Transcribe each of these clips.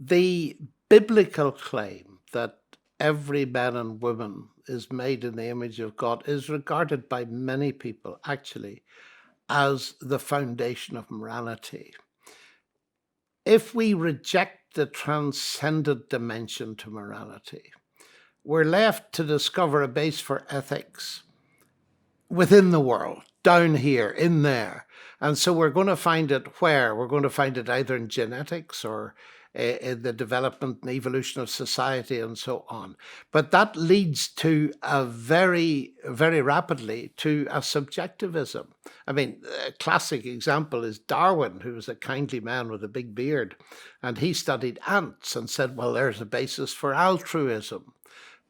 The biblical claim that every man and woman is made in the image of God is regarded by many people actually as the foundation of morality. If we reject the transcendent dimension to morality, we're left to discover a base for ethics within the world, down here, in there. And so we're going to find it where? We're going to find it either in genetics or in the development and evolution of society and so on. But that leads to a very rapidly to a subjectivism. I mean, a classic example is Darwin, who was a kindly man with a big beard. And he studied ants and said, well, there's a basis for altruism.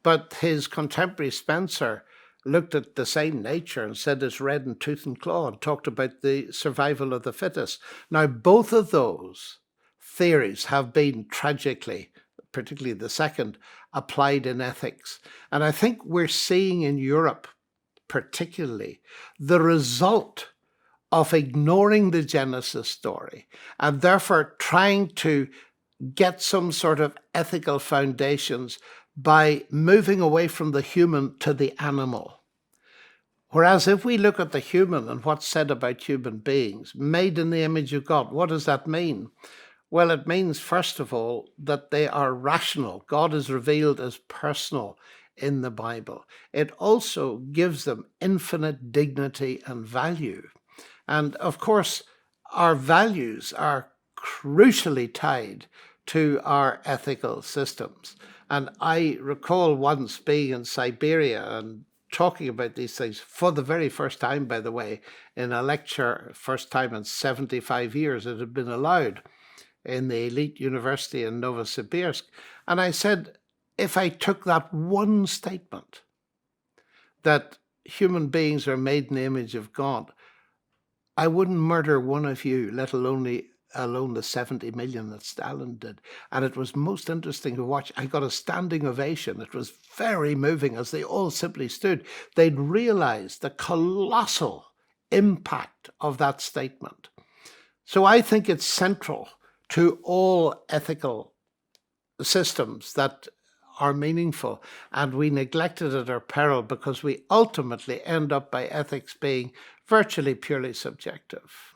But his contemporary Spencer looked at the same nature and said it's red in tooth and claw and talked about the survival of the fittest. Now, both of those theories have been tragically, particularly the second, applied in ethics. And I think we're seeing in Europe, particularly, the result of ignoring the Genesis story and therefore trying to get some sort of ethical foundations by moving away from the human to the animal. Whereas if we look at the human and what's said about human beings, made in the image of God, what does that mean? Well, it means, first of all, that they are rational. God is revealed as personal in the Bible. It also gives them infinite dignity and value. And of course, our values are crucially tied to our ethical systems. And I recall once being in Siberia and talking about these things for the very first time, by the way, in a lecture, first time in 75 years it had been allowed in the elite university in Novosibirsk. And I said, if I took that one statement, that human beings are made in the image of God, I wouldn't murder one of you, let alone the 70 million that Stalin did. And it was most interesting to watch. I got a standing ovation. It was very moving as they all simply stood. They'd realized the colossal impact of that statement. So I think it's central to all ethical systems that are meaningful, and we neglect it at our peril because we ultimately end up by ethics being virtually purely subjective.